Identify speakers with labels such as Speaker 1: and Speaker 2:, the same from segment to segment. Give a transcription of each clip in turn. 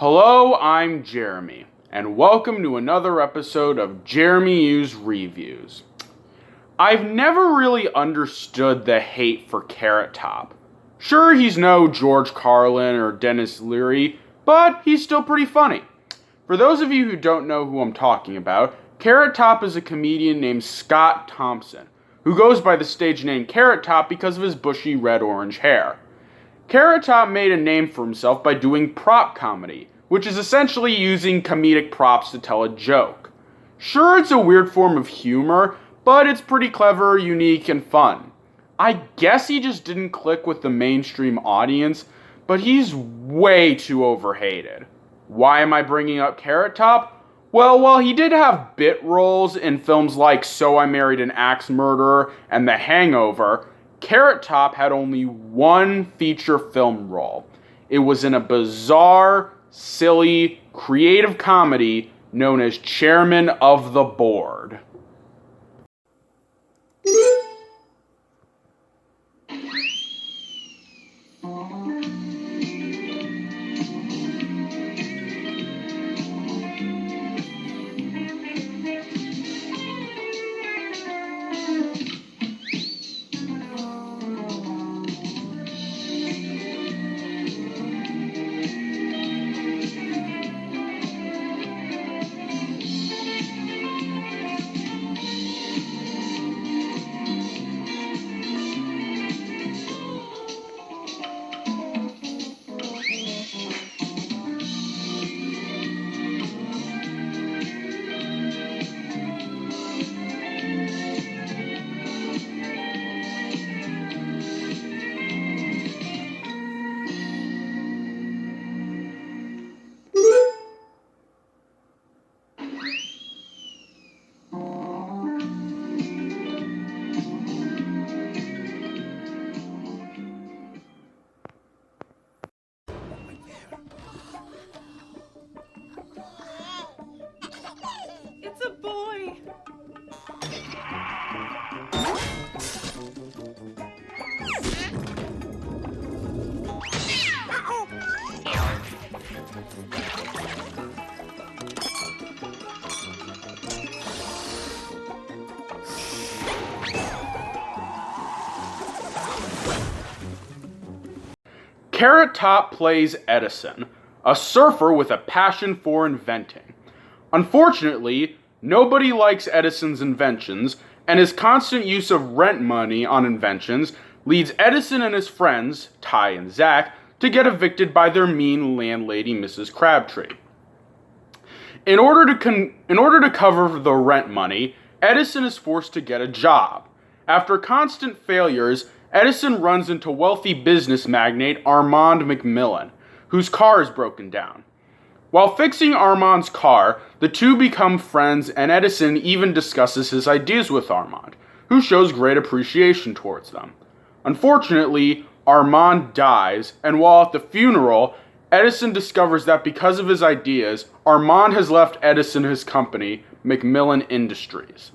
Speaker 1: Hello, I'm Jeremy, and welcome to another episode of RevUs Reviews. I've never really understood the hate for Carrot Top. Sure, he's no George Carlin or Dennis Leary, but he's still pretty funny. For those of you who don't know who I'm talking about, Carrot Top is a comedian named Scott Thompson, who goes by the stage name Carrot Top because of his bushy red-orange hair. Carrot Top made a name for himself by doing prop comedy, which is essentially using comedic props to tell a joke. Sure, it's a weird form of humor, but it's pretty clever, unique, and fun. I guess he just didn't click with the mainstream audience, but he's way too overhated. Why am I bringing up Carrot Top? Well, while he did have bit roles in films like So I Married an Axe Murderer and The Hangover, Carrot Top had only one feature film role. It was in a bizarre, silly, creative comedy known as Chairman of the Board.
Speaker 2: It's a boy!
Speaker 1: Carrot Top plays Edison, a surfer with a passion for inventing. Unfortunately, nobody likes Edison's inventions, and his constant use of rent money on inventions leads Edison and his friends, Ty and Zach, to get evicted by their mean landlady, Mrs. Crabtree. In order to cover the rent money, Edison is forced to get a job. After constant failures, Edison runs into wealthy business magnate Armand McMillan, whose car is broken down. While fixing Armand's car, the two become friends, and Edison even discusses his ideas with Armand, who shows great appreciation towards them. Unfortunately, Armand dies, and while at the funeral, Edison discovers that because of his ideas, Armand has left Edison his company, McMillan Industries.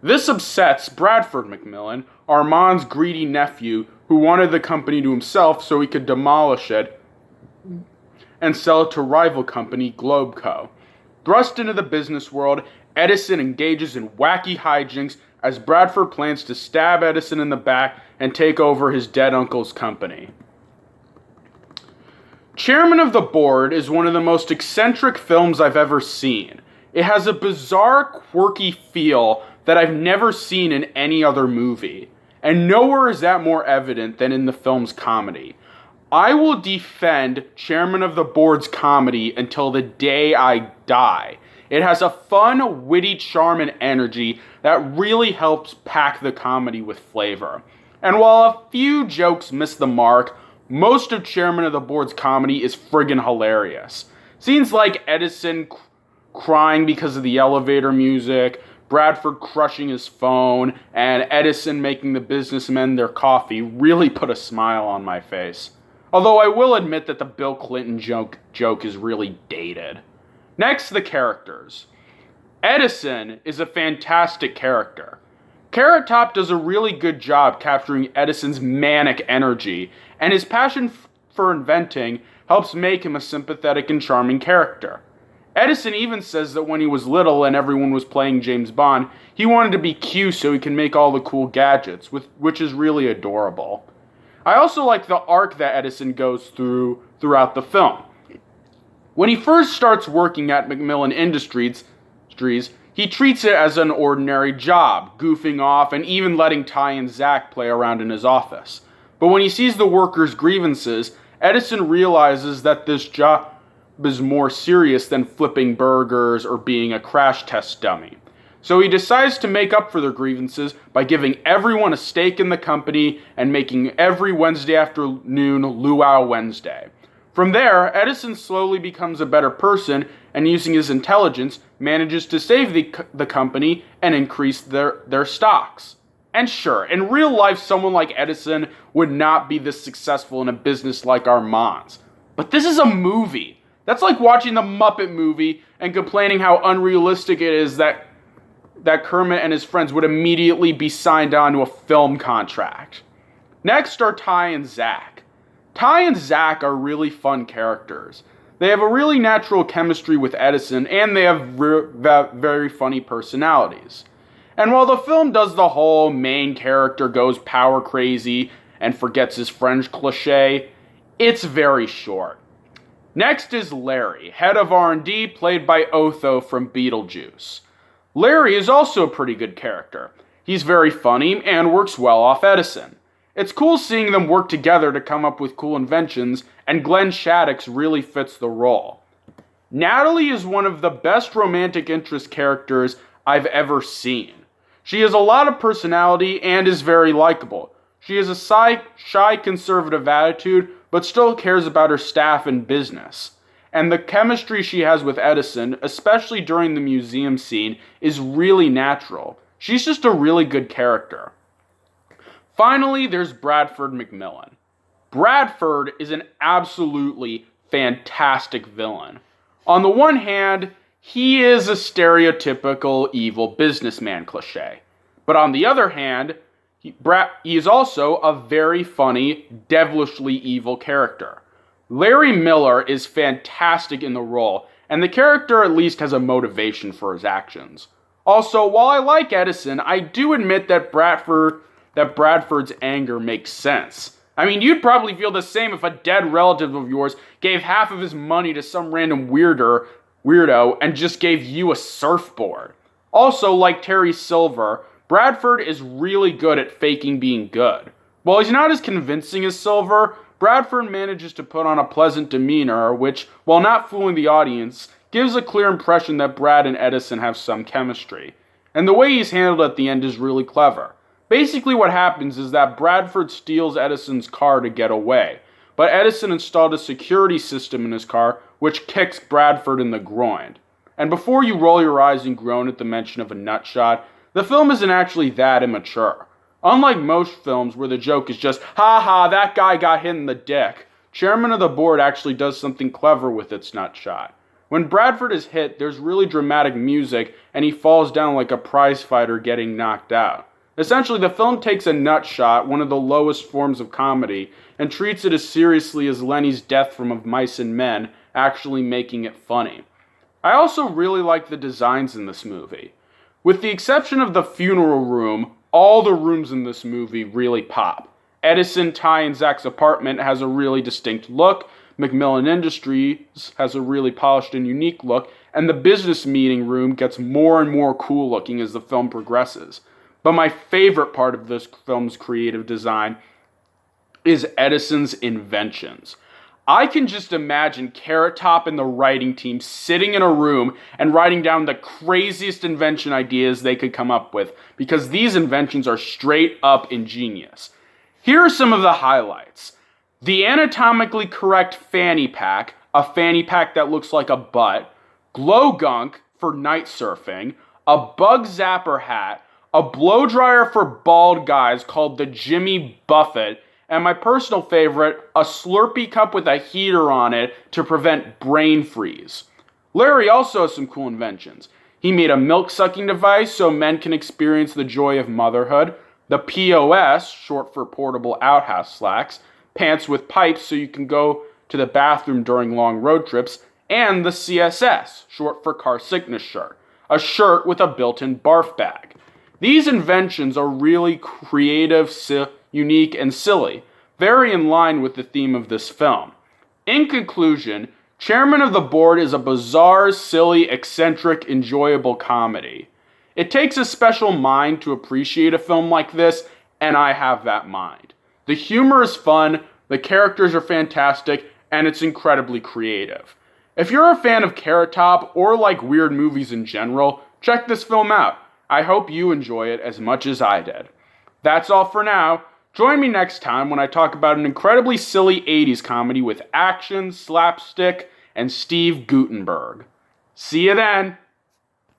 Speaker 1: This upsets Bradford McMillan, Armand's greedy nephew, who wanted the company to himself so he could demolish it and sell it to rival company Globeco. Thrust into the business world, Edison engages in wacky hijinks as Bradford plans to stab Edison in the back and take over his dead uncle's company. Chairman of the Board is one of the most eccentric films I've ever seen. It has a bizarre, quirky feel that I've never seen in any other movie, and nowhere is that more evident than in the film's comedy. I will defend Chairman of the Board's comedy until the day I die. It has a fun, witty charm and energy that really helps pack the comedy with flavor. And while a few jokes miss the mark, most of Chairman of the Board's comedy is friggin' hilarious. Scenes like Edison crying because of the elevator music, Bradford crushing his phone, and Edison making the businessmen their coffee really put a smile on my face. Although I will admit that the Bill Clinton joke is really dated. Next, the characters. Edison is a fantastic character. Carrot Top does a really good job capturing Edison's manic energy, and his passion for inventing helps make him a sympathetic and charming character. Edison even says that when he was little and everyone was playing James Bond, he wanted to be Q so he can make all the cool gadgets, which is really adorable. I also like the arc that Edison goes throughout the film. When he first starts working at Macmillan Industries, he treats it as an ordinary job, goofing off and even letting Ty and Zach play around in his office. But when he sees the workers' grievances, Edison realizes that this job is more serious than flipping burgers or being a crash test dummy. So he decides to make up for their grievances by giving everyone a stake in the company and making every Wednesday afternoon Luau Wednesday. From there, Edison slowly becomes a better person and using his intelligence manages to save the company and increase their stocks. And sure, in real life someone like Edison would not be this successful in a business like Armand's. But this is a movie. That's like watching the Muppet movie and complaining how unrealistic it is that Kermit and his friends would immediately be signed on to a film contract. Next are Ty and Zach. Ty and Zach are really fun characters. They have a really natural chemistry with Edison and they have very funny personalities. And while the film does the whole main character goes power crazy and forgets his French cliche, it's very short. Next is Larry, head of R&D, played by Otho from Beetlejuice. Larry is also a pretty good character. He's very funny and works well off Edison. It's cool seeing them work together to come up with cool inventions, and Glenn Shaddix really fits the role. Natalie is one of the best romantic interest characters I've ever seen. She has a lot of personality and is very likable. She has a shy conservative attitude, but still cares about her staff and business. And the chemistry she has with Edison, especially during the museum scene, is really natural. She's just a really good character. Finally, there's Bradford McMillan. Bradford is an absolutely fantastic villain. On the one hand, he is a stereotypical evil businessman cliche. But on the other hand, he is also a very funny, devilishly evil character. Larry Miller is fantastic in the role, and the character at least has a motivation for his actions. Also, while I like Edison, I do admit that Bradford's anger makes sense. I mean, you'd probably feel the same if a dead relative of yours gave half of his money to some random weirdo and just gave you a surfboard. Also, like Terry Silver, Bradford is really good at faking being good. While he's not as convincing as Silver, Bradford manages to put on a pleasant demeanor, which, while not fooling the audience, gives a clear impression that Brad and Edison have some chemistry. And the way he's handled at the end is really clever. Basically what happens is that Bradford steals Edison's car to get away, but Edison installed a security system in his car which kicks Bradford in the groin. And before you roll your eyes and groan at the mention of a nut shot, the film isn't actually that immature. Unlike most films where the joke is just, ha ha, that guy got hit in the dick, Chairman of the Board actually does something clever with its nut shot. When Bradford is hit, there's really dramatic music and he falls down like a prize fighter getting knocked out. Essentially, the film takes a nut shot, one of the lowest forms of comedy, and treats it as seriously as Lenny's death from Of Mice and Men, actually making it funny. I also really like the designs in this movie. With the exception of the funeral room, all the rooms in this movie really pop. Edison, Ty, and Zach's apartment has a really distinct look, Macmillan Industries has a really polished and unique look, and the business meeting room gets more and more cool looking as the film progresses. But my favorite part of this film's creative design is Edison's inventions. I can just imagine Carrot Top and the writing team sitting in a room and writing down the craziest invention ideas they could come up with, because these inventions are straight up ingenious. Here are some of the highlights. The anatomically correct fanny pack, a fanny pack that looks like a butt, glow gunk for night surfing, a bug zapper hat, a blow dryer for bald guys called the Jimmy Buffett, and my personal favorite, a Slurpee cup with a heater on it to prevent brain freeze. Larry also has some cool inventions. He made a milk-sucking device so men can experience the joy of motherhood, the POS, short for portable outhouse slacks, pants with pipes so you can go to the bathroom during long road trips, and the CSS, short for car sickness shirt, a shirt with a built-in barf bag. These inventions are really creative, unique, and silly, very in line with the theme of this film. In conclusion, Chairman of the Board is a bizarre, silly, eccentric, enjoyable comedy. It takes a special mind to appreciate a film like this, and I have that mind. The humor is fun, the characters are fantastic, and it's incredibly creative. If you're a fan of Carrot Top or like weird movies in general, check this film out. I hope you enjoy it as much as I did. That's all for now. Join me next time when I talk about an incredibly silly 80s comedy with action, slapstick, and Steve Guttenberg. See you then!